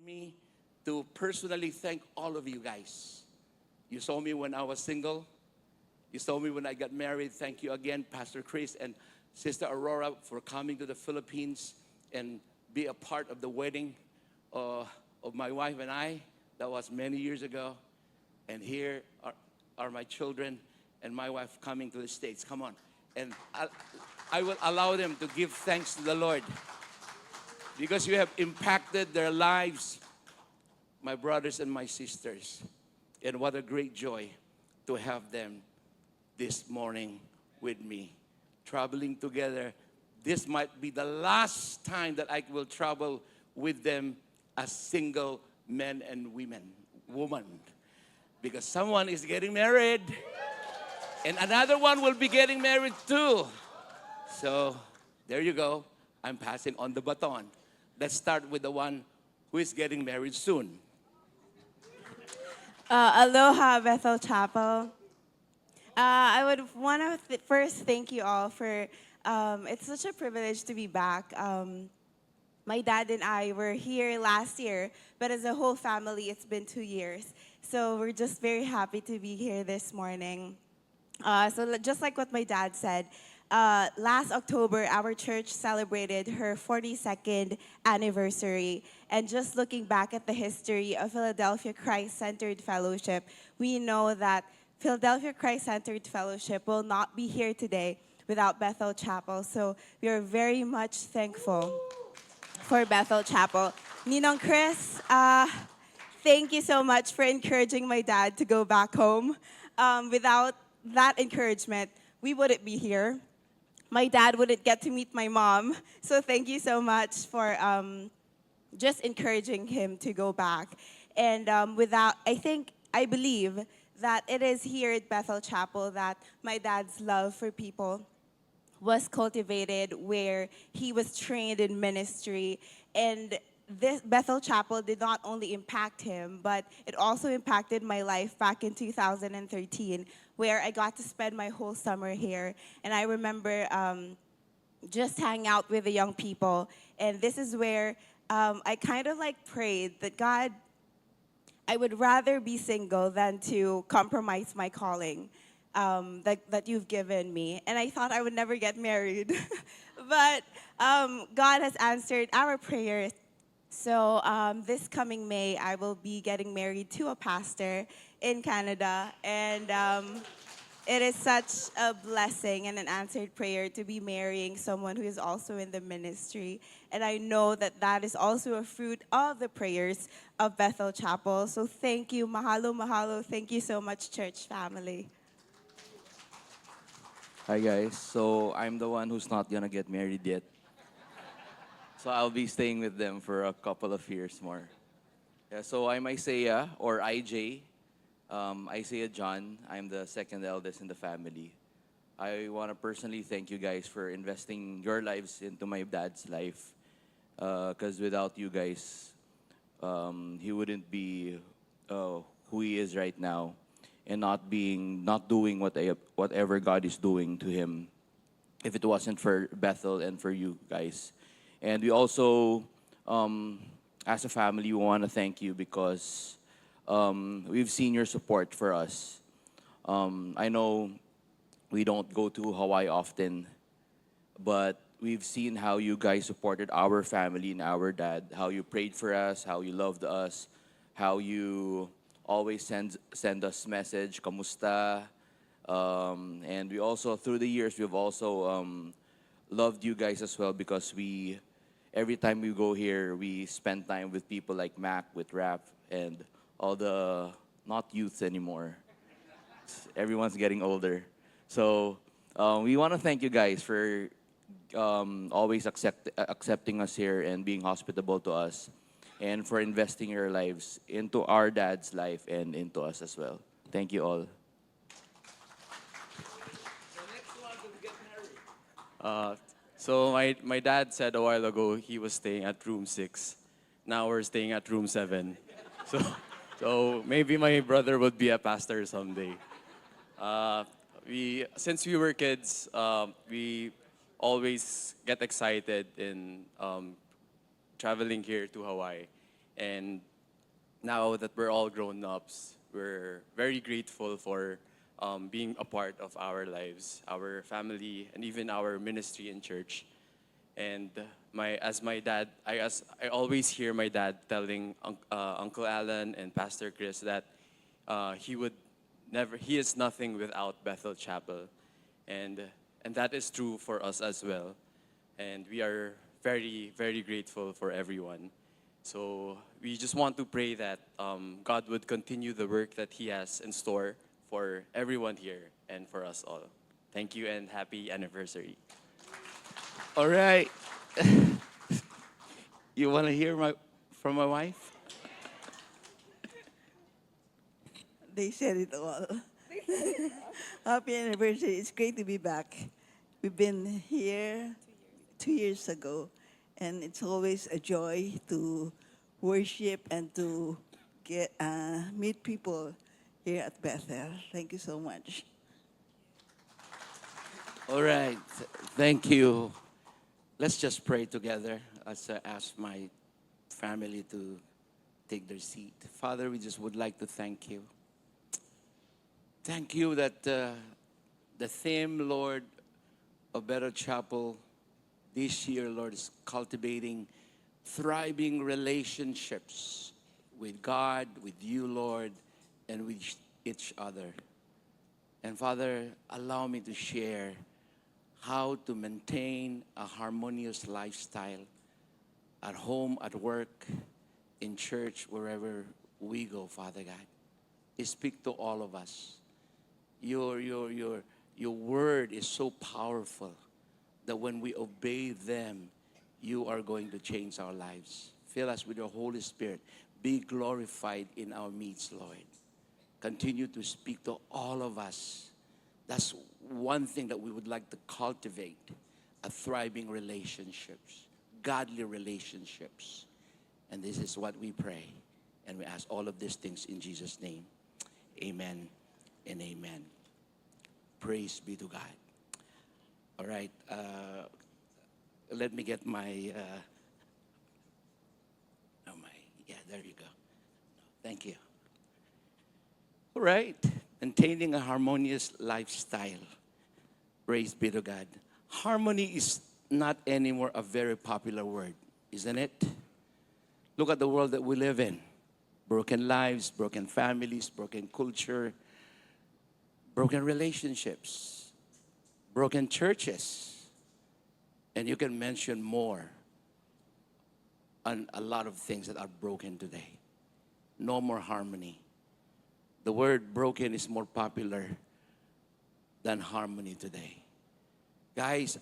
me to personally thank all of you guys. You saw me when I was single. You saw me when I got married. Thank you again, Pastor Chris and Sister Aurora, for coming to the Philippines and be a part of the wedding of my wife and I. That was many years ago. And here are my children and my wife coming to the States. Come on. And I will allow them to give thanks to the Lord because you have impacted their lives, my brothers and my sisters. And what a great joy to have them this morning with me, traveling together. This might be the last time that I will travel with them as single men and woman, because someone is getting married and another one will be getting married too. So there you go. I'm passing on the baton. Let's start with the one who is getting married soon. Aloha, Bethel Chapel. I would want to first thank you all for, it's such a privilege to be back. My dad and I were here last year, but as a whole family, it's been 2 years. So we're just very happy to be here this morning. Just like what my dad said, last October, our church celebrated her 42nd anniversary. And just looking back at the history of Philadelphia Christ-Centered Fellowship, we know that Philadelphia Christ-Centered Fellowship will not be here today without Bethel Chapel. So we are very much thankful for Bethel Chapel. Ninong Chris, thank you so much for encouraging my dad to go back home. Without that encouragement, we wouldn't be here. My dad wouldn't get to meet my mom. So thank you so much for just encouraging him to go back. And I believe that it is here at Bethel Chapel that my dad's love for people was cultivated, where he was trained in ministry. And this Bethel Chapel did not only impact him, but it also impacted my life back in 2013, where I got to spend my whole summer here. And I remember just hanging out with the young people. And this is where I kind of like prayed that, God, I would rather be single than to compromise my calling that you've given me. And I thought I would never get married. But God has answered our prayers. So this coming May, I will be getting married to a pastor in Canada. And it is such a blessing and an answered prayer to be marrying someone who is also in the ministry. And I know that that is also a fruit of the prayers of Bethel Chapel. So thank you, mahalo, mahalo. Thank you so much, church family. Hi guys, so I'm the one who's not gonna get married yet. So I'll be staying with them for a couple of years more. Yeah, so I'm Isaiah, or IJ. Isaiah John. I'm the second eldest in the family. I want to personally thank you guys for investing your lives into my dad's life. Because without you guys, he wouldn't be who he is right now, and not doing whatever God is doing to him if it wasn't for Bethel and for you guys. And we also, as a family, we want to thank you because we've seen your support for us. I know we don't go to Hawaii often, but we've seen how you guys supported our family and our dad, how you prayed for us, how you loved us, how you always send us message, kamusta. And we also, through the years, we've also loved you guys as well because every time we go here, we spend time with people like Mac, with Rap, and all the not youths anymore. Everyone's getting older. So we want to thank you guys for always accepting us here and being hospitable to us, and for investing your lives into our dad's life and into us as well. Thank you all. So my dad said a while ago he was staying at room 6. Now we're staying at room 7. So so maybe my brother would be a pastor someday. Since we were kids, we always get excited in traveling here to Hawaii. And now that we're all grown ups, we're very grateful for being a part of our lives, our family, and even our ministry in church. And my dad, I always hear my dad telling Uncle Alan and Pastor Chris that he would never, he is nothing without Bethel Chapel, and and that is true for us as well. And we are very grateful for everyone. So we just want to pray that God would continue the work that He has in store for everyone here and for us all. Thank you and happy anniversary. All right. You want to hear from my wife? They said it all. Happy anniversary. It's great to be back. We've been here 2 years ago, and it's always a joy to worship and to meet people here at Bethel. Thank you so much. All right. Thank you. Let's just pray together as I ask my family to take their seat. Father, we just would like to thank you. Thank you that the theme, Lord, of Bethel Chapel this year, Lord, is cultivating thriving relationships with God, with you, Lord, and with each other. And Father, allow me to share how to maintain a harmonious lifestyle at home, at work, in church, wherever we go, Father God. Speak to all of us. Your word is so powerful that when we obey them, you are going to change our lives. Fill us with your Holy Spirit. Be glorified in our midst, Lord. Continue to speak to all of us. That's one thing that we would like to cultivate, a thriving relationships, godly relationships. And this is what we pray. And we ask all of these things in Jesus' name. Amen and amen. Praise be to God. All right. Let me get my, yeah, there you go. Thank you. All right. Maintaining a harmonious lifestyle. Praise be to God. Harmony is not anymore a very popular word, isn't it? Look at the world that we live in. Broken lives, broken families, broken culture, broken relationships, broken churches. And you can mention more on a lot of things that are broken today. No more harmony. The word broken is more popular than harmony today. Guys,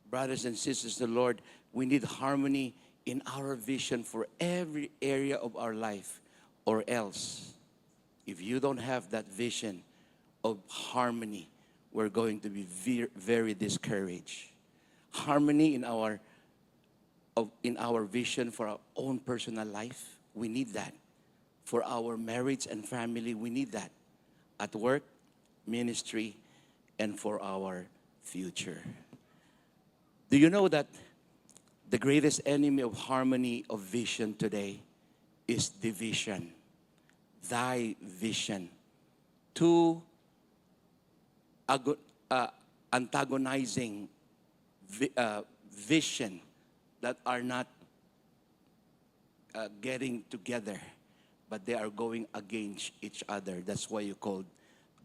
brothers and sisters, the Lord, we need harmony in our vision for every area of our life, or else, if you don't have that vision of harmony, we're going to be very discouraged. Harmony in our vision for our own personal life, we need that. For our marriage and family, we need that. At work, ministry, and for our future. Do you know that the greatest enemy of harmony of vision today is division? Thy vision. Two antagonizing vision that are not getting together, but they are going against each other. That's why you call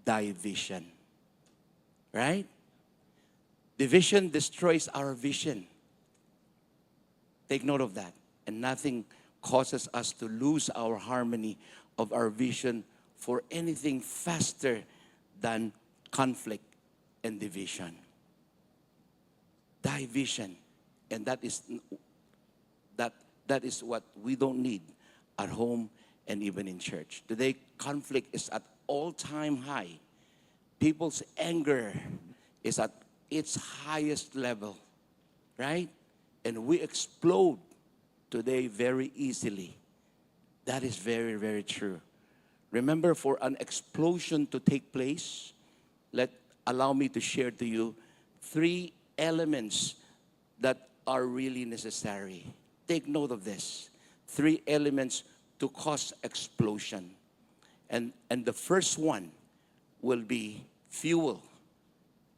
division. Right? Division destroys our vision. Take note of that. And nothing causes us to lose our harmony of our vision for anything faster than conflict and division. Division. And that is what we don't need at home and even in church. Today, conflict is at all-time high. People's anger is at its highest level, right? And we explode today very easily. That is very true. Remember, for an explosion to take place, allow me to share to you 3 elements that are really necessary. Take note of this. three elements to cause explosion. And the first one will be fuel.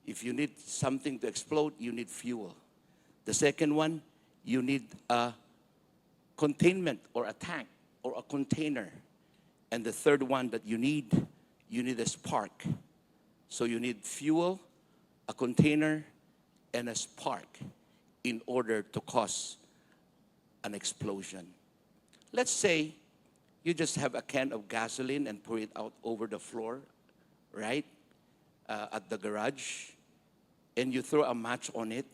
If you need something to explode, you need fuel. The second one, you need a containment or a tank or a container. And the third one that you need a spark. So you need fuel, a container, and a spark in order to cause an explosion. Let's say you just have a can of gasoline and pour it out over the floor, right? At the garage, and you throw a match on it.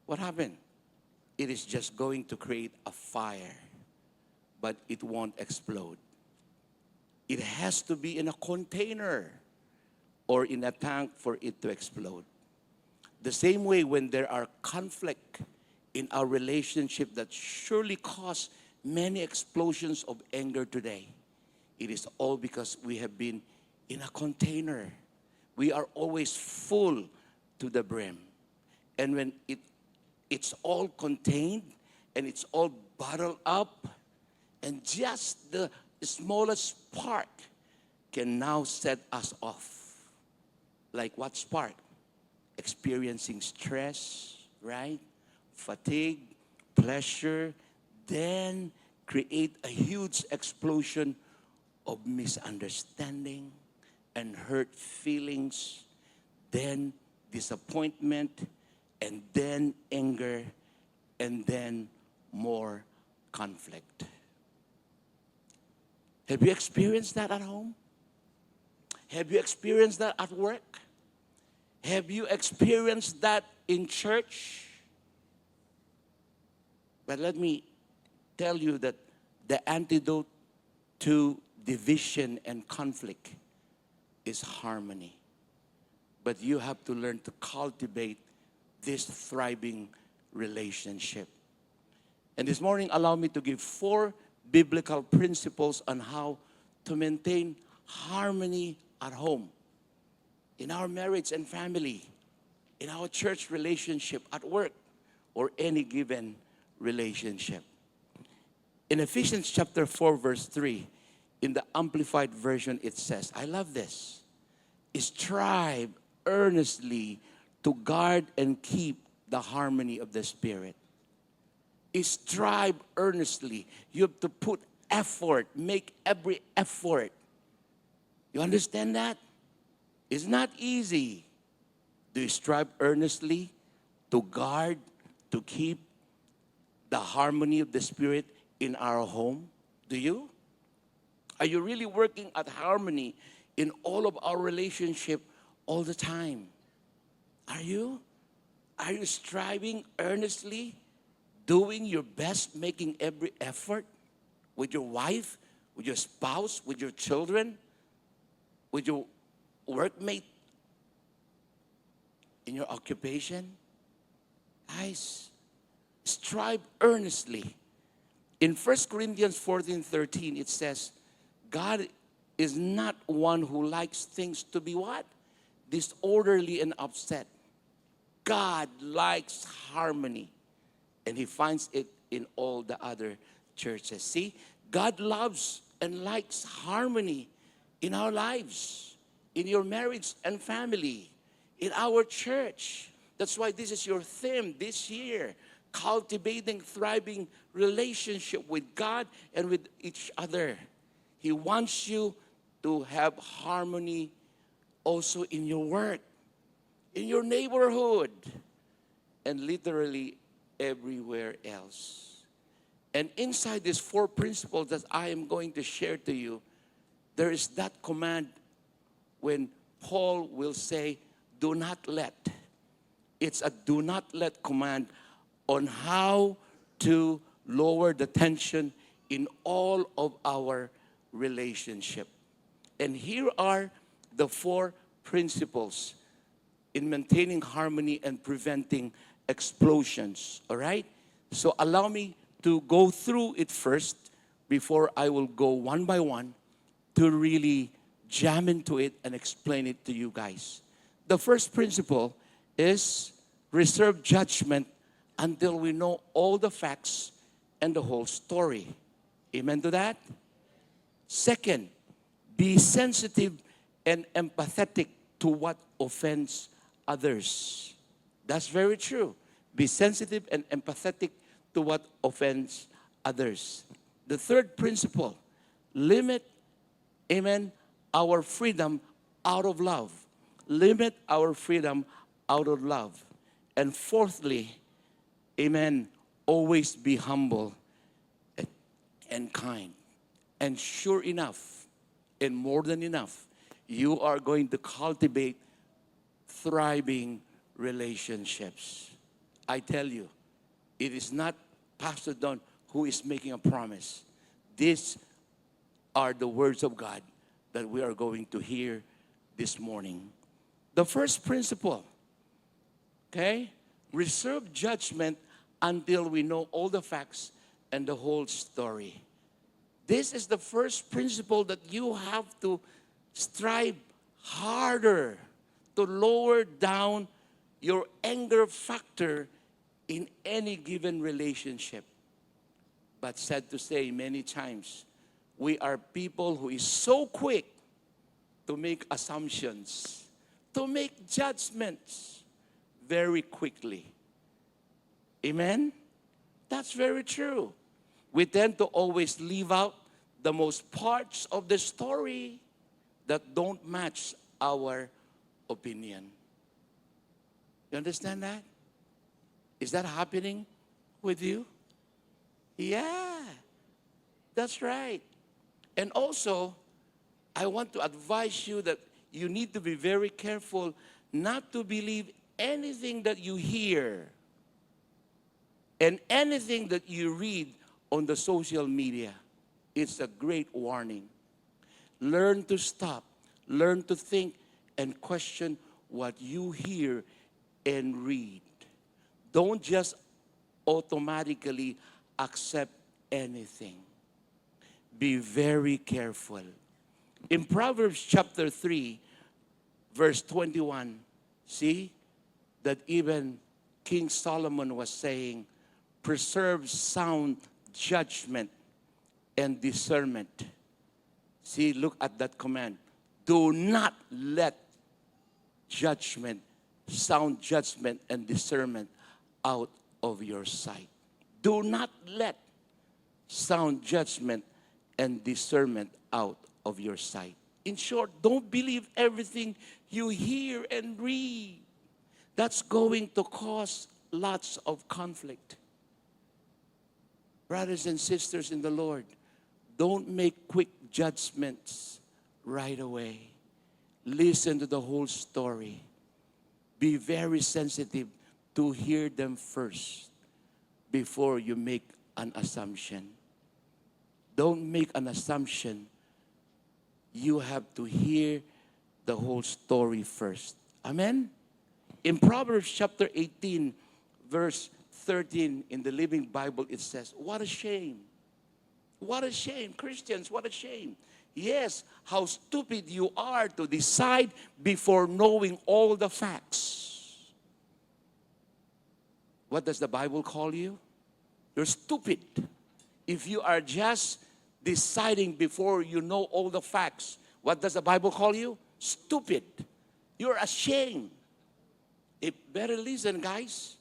What happened? It is just going to create a fire, but it won't explode. It has to be in a container or in a tank for it to explode. The same way, when there are conflict in our relationship that surely cause many explosions of anger today, it is all because we have been in a container. We are always full to the brim. And when it's all contained and it's all bottled up, and just the smallest spark can now set us off. Like what spark? Experiencing stress, right? Fatigue, pleasure, then create a huge explosion of misunderstanding and hurt feelings, then disappointment, and then anger, and then more conflict. Have you experienced that at home? Have you experienced that at work? Have you experienced that in church? But let me tell you that the antidote to division and conflict is harmony. But you have to learn to cultivate this thriving relationship. And this morning, allow me to give 4 biblical principles on how to maintain harmony at home, in our marriage and family, in our church relationship, at work, or any given relationship. In Ephesians chapter 4, verse 3, in the Amplified Version, it says, I love this, strive earnestly to guard and keep the harmony of the Spirit. Strive earnestly. You have to put effort, make every effort. You understand that? It's not easy. Do you strive earnestly to guard, to keep the harmony of the Spirit in our home? Do you? Are you really working at harmony in all of our relationship all the time? Are you? Are you striving earnestly, doing your best, making every effort with your wife, with your spouse, with your children, with your workmate, in your occupation? Guys, strive earnestly. In 1 Corinthians 14:13, it says, God is not one who likes things to be what? Disorderly and upset. God likes harmony. And He finds it in all the other churches. See, God loves and likes harmony in our lives, in your marriage and family, in our church. That's why this is your theme this year, cultivating thriving relationship with God and with each other. He wants you to have harmony also in your work, in your neighborhood, and literally everywhere else. And inside these 4 principles that I am going to share to you, there is that command when Paul will say, do not let. It's a do not let command on how to lower the tension in all of our relationship. And here are the 4 principles in maintaining harmony and preventing explosions, all right? So allow me to go through it first before I will go one by one to really jam into it and explain it to you guys. The first principle is reserve judgment until we know all the facts and the whole story. Amen to that? Second, be sensitive and empathetic to what offends others. That's very true. Be sensitive and empathetic to what offends others. The third principle, limit, amen, our freedom out of love. Limit our freedom out of love. And fourthly, amen, always be humble and kind. And sure enough, and more than enough, you are going to cultivate thriving relationships. I tell you, it is not Pastor Don who is making a promise. These are the words of God that we are going to hear this morning. The first principle, okay? Reserve judgment until we know all the facts and the whole story. This is the first principle that you have to strive harder to lower down your anger factor in any given relationship. But sad to say, many times, we are people who is so quick to make assumptions, to make judgments very quickly. Amen? That's very true. We tend to always leave out the most parts of the story that don't match our opinion. You understand that? Is that happening with you? Yeah, that's right. And also, I want to advise you that you need to be very careful not to believe anything that you hear and anything that you read on the social media. It's a great warning. Learn to stop, learn to think, and question what you hear and read. Don't just automatically accept anything. Be very careful. In Proverbs chapter 3, verse 21, see that even King Solomon was saying, preserve sound judgment and discernment. See, look at that command. Do not let judgment, sound judgment and discernment out of your sight. Do not let sound judgment and discernment out of your sight. In short, don't believe everything you hear and read. That's going to cause lots of conflict. Brothers and sisters in the Lord, don't make quick judgments right away. Listen to the whole story. Be very sensitive to hear them first before you make an assumption. Don't make an assumption. You have to hear the whole story first. Amen? In Proverbs chapter 18, verse 13 in the Living Bible, it says, what a shame. What a shame. Christians, what a shame. Yes, how stupid you are to decide before knowing all the facts. What does the Bible call you? You're stupid. If you are just deciding before you know all the facts, what does the Bible call you? Stupid. You're ashamed. Better listen, guys.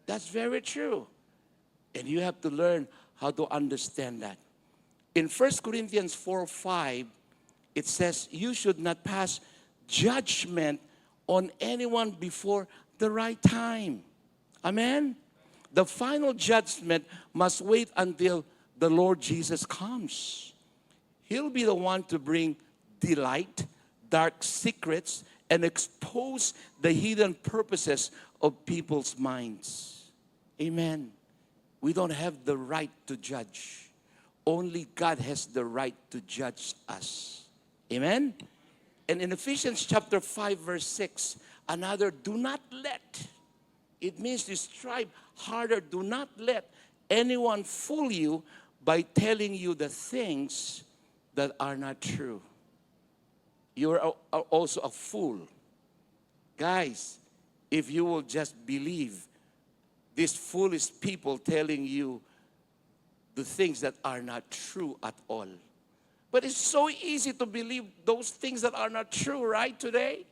That's very true. And you have to learn how to understand that. In 1 Corinthians 4:5, it says, you should not pass judgment on anyone before the right time. Amen? The final judgment must wait until the Lord Jesus comes. He'll be the one to bring delight, dark secrets, and expose the hidden purposes of people's minds. Amen. We don't have the right to judge. Only God has the right to judge us. Amen? And in Ephesians chapter 5, verse 6, another, do not let. It means to strive harder. Do not let anyone fool you by telling you the things that are not true. You are also a fool. Guys, if you will just believe these foolish people telling you to things that are not true at all. But it's so easy to believe those things that are not true, right, today?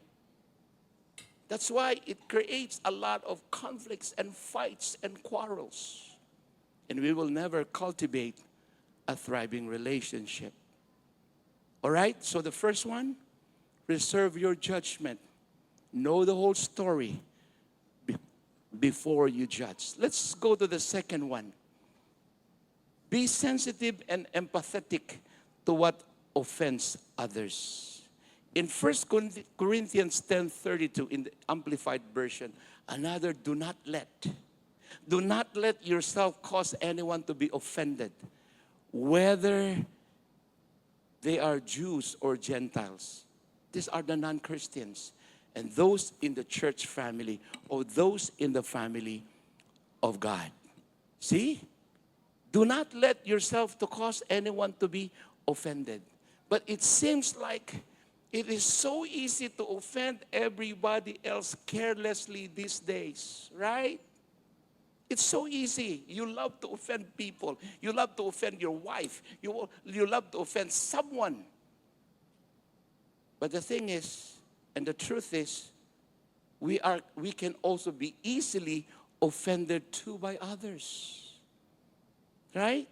That's why it creates a lot of conflicts and fights and quarrels. And we will never cultivate a thriving relationship. All right? So the first one, reserve your judgment. Know the whole story before you judge. Let's go to the second one. Be sensitive and empathetic to what offends others. In 1 Corinthians 10:32 in the Amplified Version, another, do not let yourself cause anyone to be offended, whether they are Jews or Gentiles. These are the non-Christians and those in the church family or those in the family of God. See? Do not let yourself to cause anyone to be offended. But it seems like it is so easy to offend everybody else carelessly these days, right? It's so easy. You love to offend people. You love to offend your wife. You love to offend someone. But the thing is, and the truth is, we can also be easily offended too by others. Right?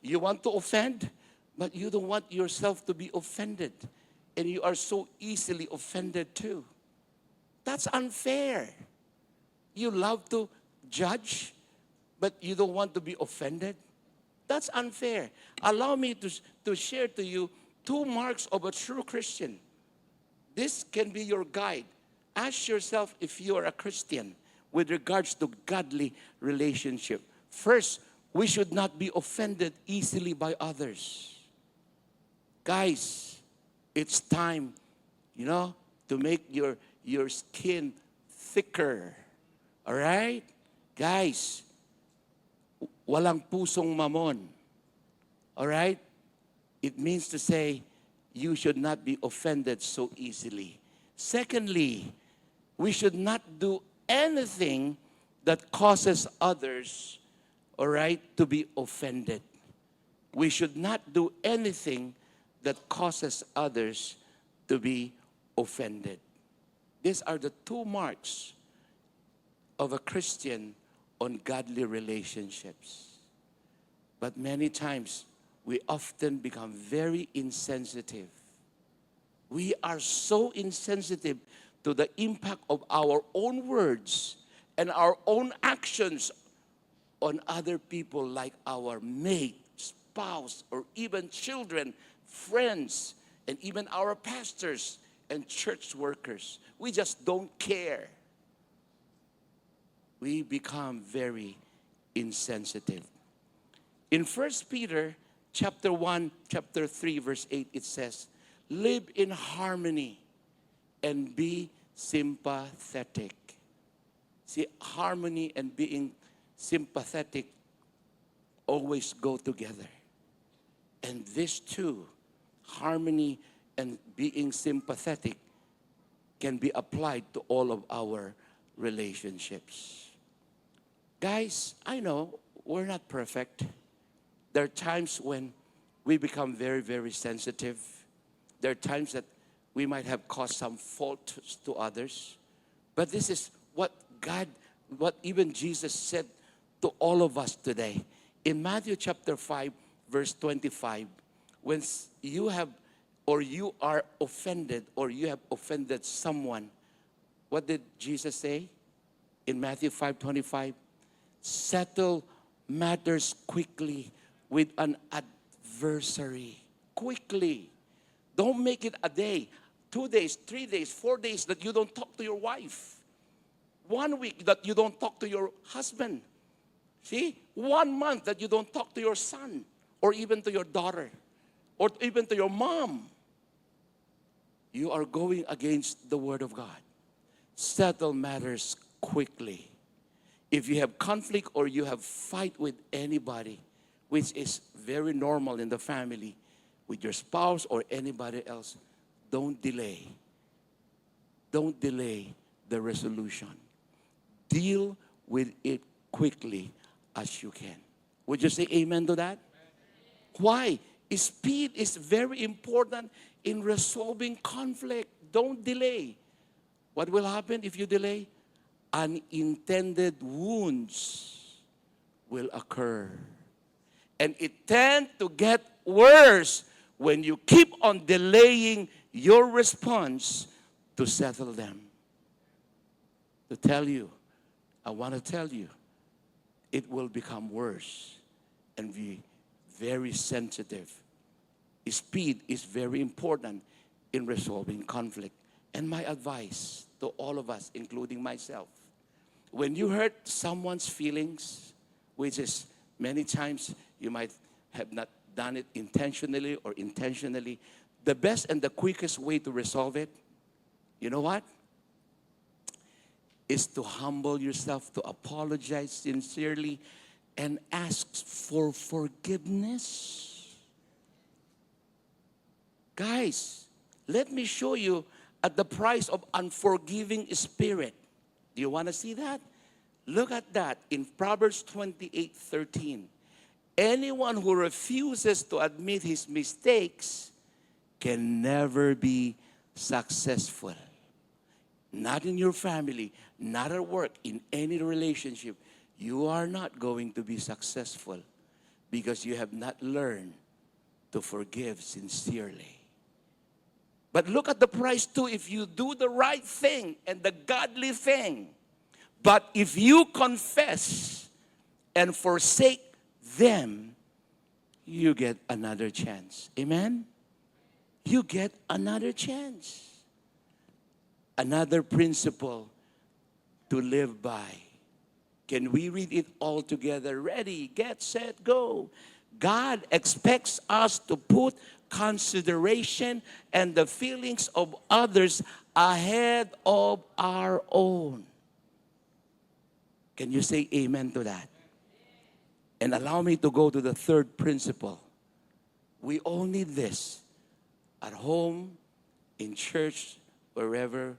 You want to offend, but you don't want yourself to be offended. And you are so easily offended too. That's unfair. You love to judge, but you don't want to be offended. That's unfair. Allow me to share to you 2 marks of a true Christian. This can be your guide. Ask yourself if you are a Christian with regards to godly relationship. First, we should not be offended easily by others. Guys, it's time, to make your skin thicker. All right? Guys, walang pusong mamon. All right? It means to say, you should not be offended so easily. Secondly, we should not do anything that causes others, all right, to be offended. We should not do anything that causes others to be offended. These are the 2 marks of a Christian on godly relationships. But many times, we often become very insensitive. We are so insensitive to the impact of our own words and our own actions on other people, like our mate, spouse, or even children, friends, and even our pastors and church workers. We just don't care. We become very insensitive. In 1 Peter chapter 1, chapter 3, verse 8, it says, live in harmony and be sympathetic. See, harmony and being sympathetic always go together. And this too, harmony and being sympathetic, can be applied to all of our relationships. Guys, I know we're not perfect. There are times when we become very, very sensitive. There are times that we might have caused some fault to others. But this is what even Jesus said to all of us today. In Matthew chapter 5, verse 25, when you are offended or you have offended someone, what did Jesus say? In Matthew 5:25, settle matters quickly with an adversary. Quickly. Don't make it a day, 2 days, 3 days, 4 days that you don't talk to your wife. 1 week that you don't talk to your husband. See? 1 month that you don't talk to your son or even to your daughter or even to your mom. You are going against the Word of God. Settle matters quickly. If you have conflict or you have fight with anybody, which is very normal in the family, with your spouse or anybody else, don't delay. Don't delay the resolution. Deal with it quickly as you can. Would you say amen to that? Why? Speed is very important in resolving conflict. Don't delay. What will happen if you delay? Unintended wounds will occur. And it tends to get worse when you keep on delaying your response to settle them. I want to tell you, it will become worse and be very sensitive. Speed is very important in resolving conflict. And my advice to all of us, including myself, when you hurt someone's feelings, which is many times you might have not done it intentionally or intentionally, the best and the quickest way to resolve it, you know what? Is to humble yourself, to apologize sincerely, and ask for forgiveness. Guys, let me show you at the price of unforgiving spirit. Do you want to see that? Look at that in Proverbs 28:13. Anyone who refuses to admit his mistakes can never be successful. Not in your family, not at work, in any relationship. You are not going to be successful because you have not learned to forgive sincerely. But look at the price too. If you do the right thing and the godly thing, but if you confess and forsake them, you get another chance. Amen? You get another chance. Another principle to live by. Can we read it all together? Ready, get, set, go. God expects us to put consideration and the feelings of others ahead of our own. Can you say amen to that? And allow me to go to the third principle. We all need this at home, in church, wherever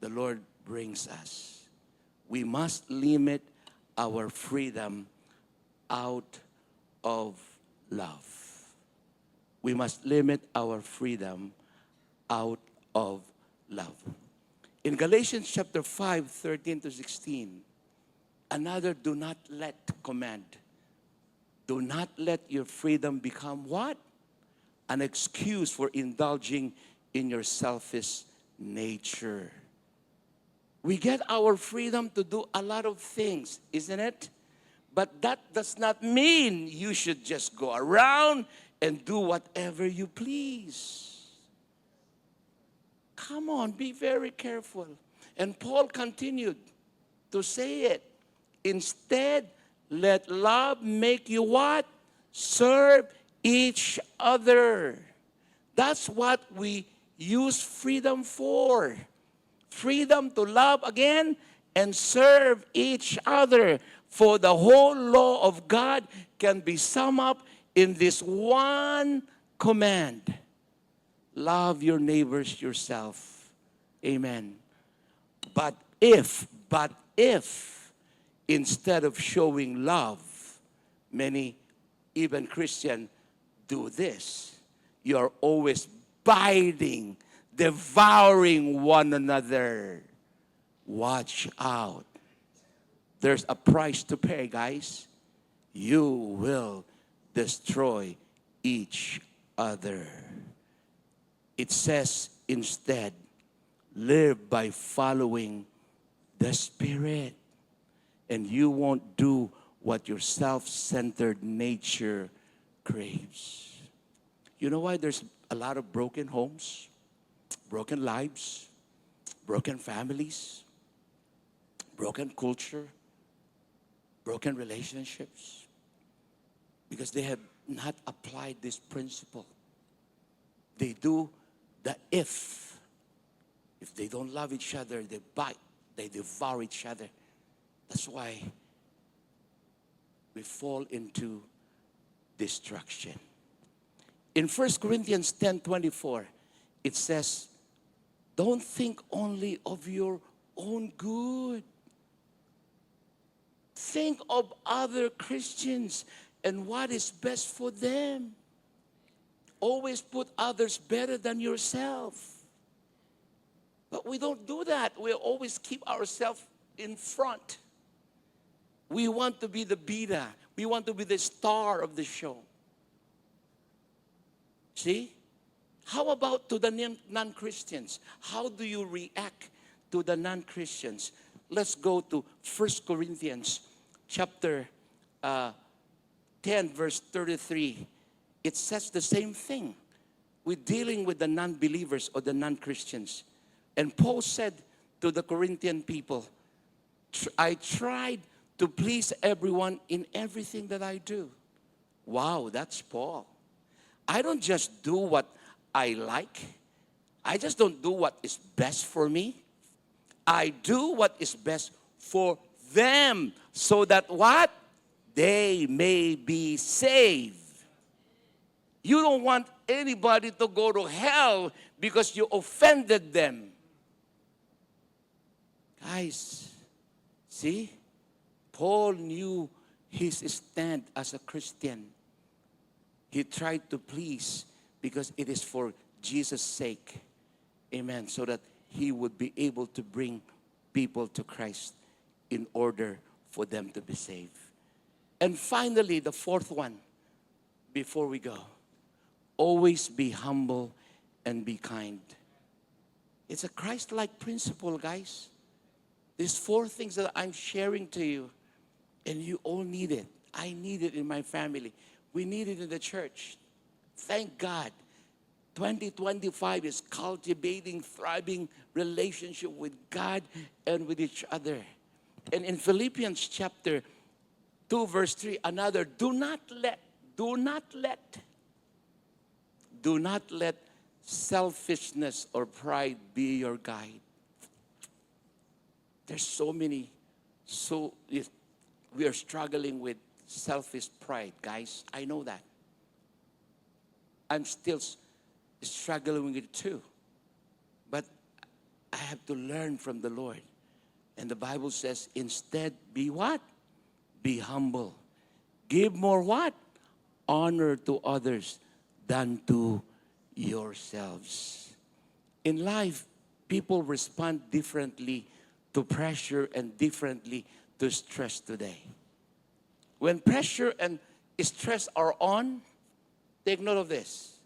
the Lord brings us. We must limit our freedom out of love. We must limit our freedom out of love. In Galatians chapter 5, 13 to 16, another do not let command. Do not let your freedom become what? An excuse for indulging in your selfish nature. We get our freedom to do a lot of things, isn't it? But that does not mean you should just go around and do whatever you please. Come on, be very careful. And Paul continued to say it. Instead, let love make you what? Serve each other. That's what we use freedom for. Freedom to love again and serve each other. For the whole law of God can be summed up in this one command. Love your neighbors yourself. Amen. But if instead of showing love, many, even Christians, do this, you are always biting, devouring one another. Watch out. There's a price to pay, guys. You will destroy each other. It says instead, live by following the Spirit. And you won't do what your self-centered nature craves. You know why there's a lot of broken homes, broken lives, broken families, broken culture, broken relationships? Because they have not applied this principle. They do the if. If they don't love each other, they bite, they devour each other. That's why we fall into destruction. In 1 Corinthians 10:24, it says, don't think only of your own good. Think of other Christians and what is best for them. Always put others better than yourself. But we don't do that. We always keep ourselves in front. We want to be the beta. We want to be the star of the show. See? How about to the non-Christians? How do you react to the non-Christians? Let's go to 1 Corinthians chapter 10, verse 33. It says the same thing. We're dealing with the non-believers or the non-Christians. And Paul said to the Corinthian people, I tried to please everyone in everything that I do. Wow, that's Paul. I don't just do what I like. I just don't do what is best for me. I do what is best for them so that what? They may be saved. You don't want anybody to go to hell because you offended them. Guys, see? Paul knew his stand as a Christian. He tried to please because it is for Jesus' sake. Amen. So that he would be able to bring people to Christ in order for them to be saved. And finally, the fourth one, before we go, always be humble and be kind. It's a Christ-like principle, guys. These four things that I'm sharing to you, and you all need it. I need it in my family. We need it in the church. Thank God. 2025 is cultivating, thriving relationship with God and with each other. And in Philippians chapter 2, verse 3, another, do not let selfishness or pride be your guide. There's so many, we are struggling with selfish pride, guys. I know that. I'm still struggling with it too. But I have to learn from the Lord. And the Bible says, instead, be what? Be humble. Give more what? Honor to others than to yourselves. In life, people respond differently to pressure and differently to stress today. When pressure and stress are on, take note of this.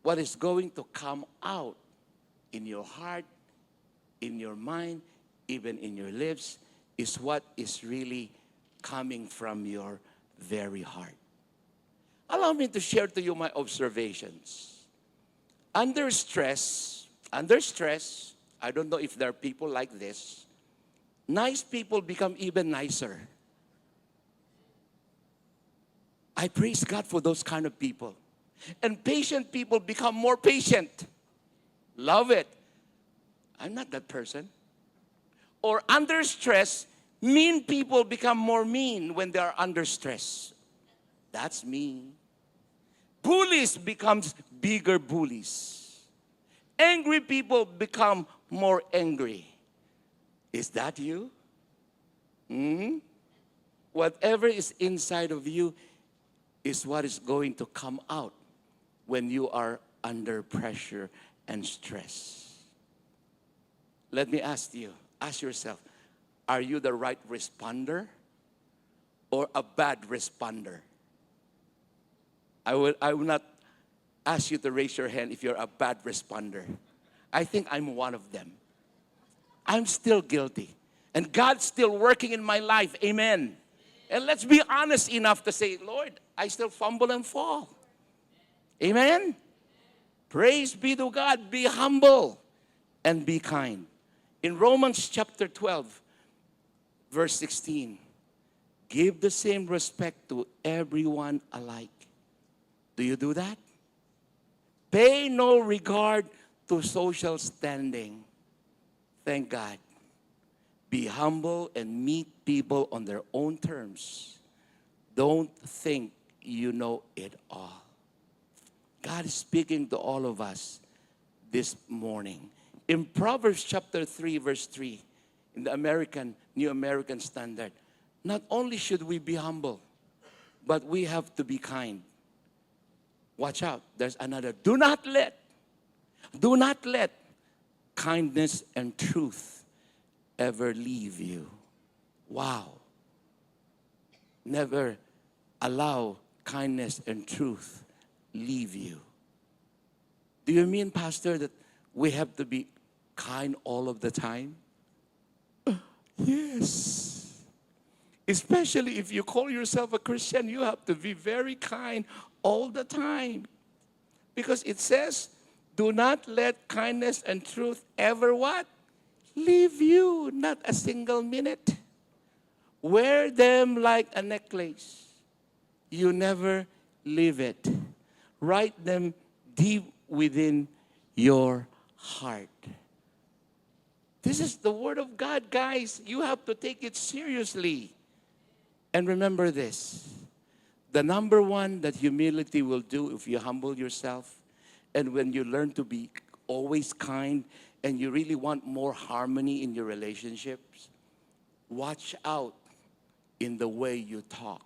What is going to come out in your heart, in your mind, even in your lips, is what is really coming from your very heart. Allow me to share to you my observations. Under stress, I don't know if there are people like this, nice people become even nicer. I praise God for those kind of people. And patient people become more patient. Love it. I'm not that person. Or under stress, mean people become more mean when they are under stress. That's me. Bullies becomes bigger bullies. Angry people become more angry. Is that you? Whatever is inside of you is what is going to come out when you are under pressure and stress. Let me ask yourself, are you the right responder or a bad responder? I will not ask you to raise your hand if you're a bad responder. I think I'm one of them. I'm still guilty. And God's still working in my life. Amen. And let's be honest enough to say, Lord, I still fumble and fall. Amen. Praise be to God. Be humble and be kind. In Romans chapter 12, verse 16, give the same respect to everyone alike. Do you do that? Pay no regard to social standing. Thank God. Be humble and meet people on their own terms. Don't think you know it all. God is speaking to all of us this morning. In Proverbs chapter 3, verse 3, in the New American Standard, not only should we be humble, but we have to be kind. Watch out. There's another. Do not let kindness and truth ever leave you. Wow. Never allow kindness and truth leave you. Do you mean, Pastor, that we have to be kind all of the time? Yes. Especially if you call yourself a Christian, you have to be very kind all the time. Because it says, do not let kindness and truth ever what? Leave you, not a single minute. Wear them like a necklace. You never leave it. Write them deep within your heart. This is the Word of God, guys. You have to take it seriously. And remember this. The number one that humility will do if you humble yourself, and when you learn to be always kind, and you really want more harmony in your relationships, watch out in the way you talk.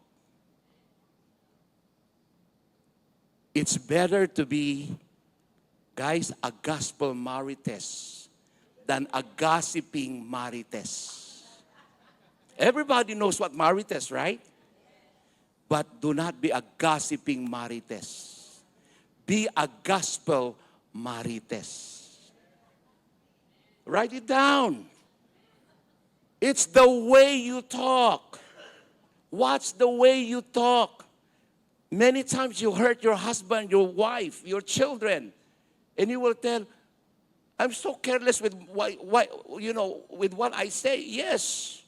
It's better to be, guys, a gospel marites than a gossiping marites. Everybody knows what marites, right? But do not be a gossiping marites. Be a gospel marites. Write it down. It's the way you talk. Watch the way you talk. Many times you hurt your husband, your wife, your children, and you will tell, I'm so careless with with what I say. Yes.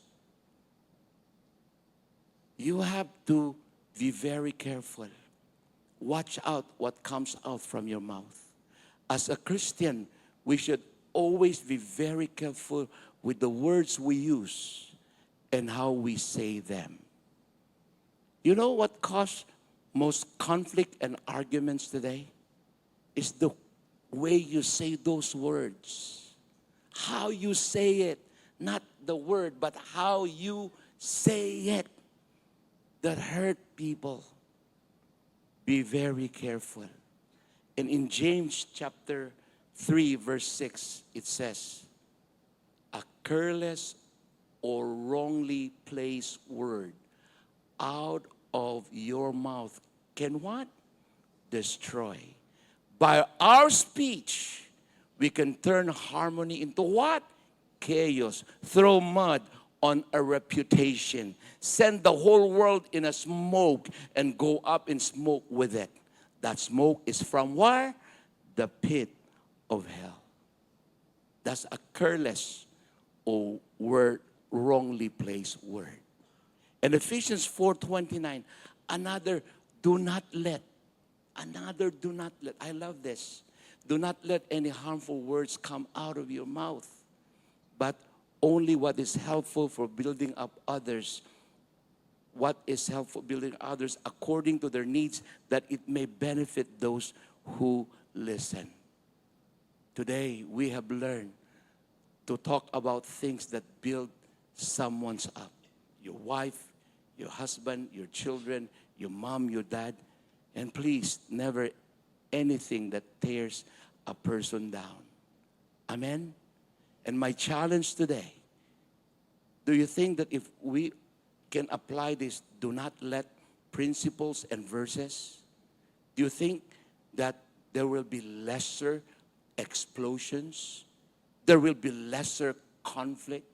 You have to be very careful. Watch out what comes out from your mouth. As a Christian, we should always be very careful with the words we use and how we say them. You know what causes most conflict and arguments today? Is the way you say those words. How you say it. Not the word, but how you say it. That hurt people. Be very careful. And in James chapter 3 verse 6, it says, a careless or wrongly placed word out of your mouth can what? Destroy. By our speech, we can turn harmony into what? Chaos. Throw mud on a reputation. Send the whole world in a smoke and go up in smoke with it. That smoke is from where? The pit of hell. That's a careless or wrongly placed word. And Ephesians 4:29, another do not let. I love this. Do not let any harmful words come out of your mouth, but only what is helpful for building up others. What is helpful building others according to their needs, that it may benefit those who listen. Today, we have learned to talk about things that build someone's up. Your wife, your husband, your children, your mom, your dad. And please, never anything that tears a person down. Amen? And my challenge today, do you think that if we can apply this do not let principles and verses, do you think that there will be lesser explosions? There will be lesser conflicts?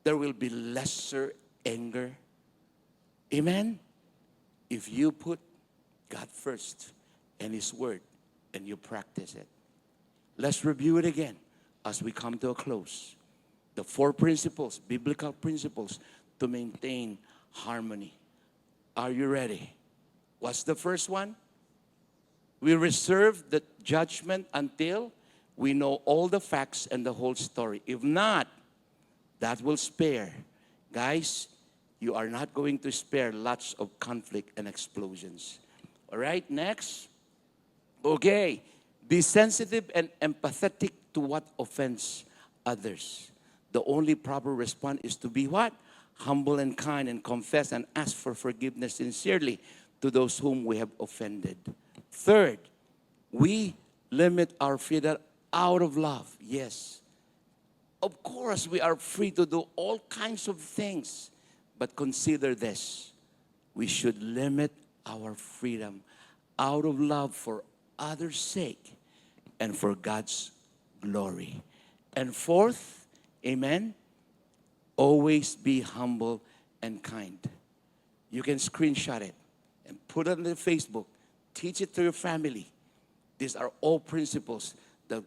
There will be lesser anger? Amen? If you put God first and His Word and you practice it. Let's review it again as we come to a close. The 4 principles, biblical principles to maintain harmony. Are you ready? What's the first one? We reserve the judgment until we know all the facts and the whole story. If not, that will spare. Guys, you are not going to spare lots of conflict and explosions. All right, next. Okay, be sensitive and empathetic to what offends others. The only proper response is to be what? humble and kind, and confess and ask for forgiveness sincerely to those whom we have offended. Third, we limit our freedom out of love. Yes. Of course, we are free to do all kinds of things, but consider this. We should limit our freedom out of love for others' sake and for God's glory. And fourth, amen, always be humble and kind. You can screenshot it and put it on the Facebook. Teach it to your family. These are all principles that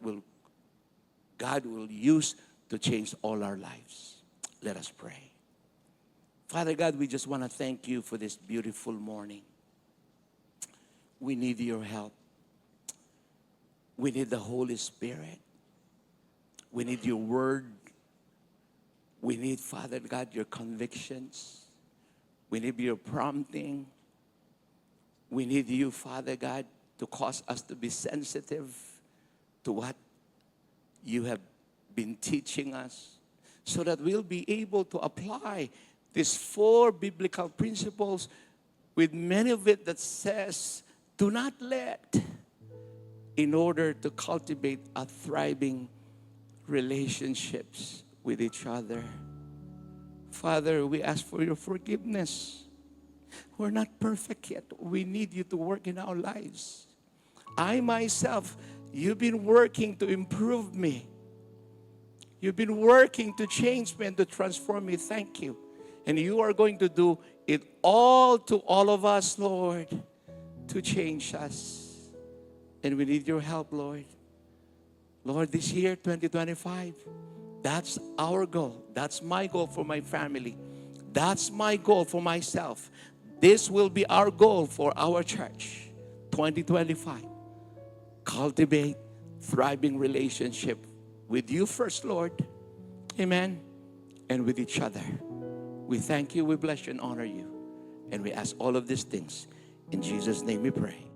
God will use to change all our lives. Let us pray. Father God, we just want to thank you for this beautiful morning. We need your help. We need the Holy Spirit. We need your word. We need, Father God, your convictions. We need your prompting. We need you, Father God, to cause us to be sensitive to what you have been teaching us, so that we'll be able to apply these 4 biblical principles, with many of it that says, do not let, in order to cultivate a thriving relationships with each other. Father, we ask for your forgiveness. We're not perfect yet. We need you to work in our lives. I myself, you've been working to improve me. You've been working to change me and to transform me. Thank you. And you are going to do it all to all of us, Lord, to change us. And we need your help, Lord. Lord, this year, 2025, that's our goal. That's my goal for my family. That's my goal for myself. This will be our goal for our church, 2025. Cultivate thriving relationship with you first, Lord. Amen. And with each other. We thank you, we bless you and honor you. And we ask all of these things. In Jesus' name we pray.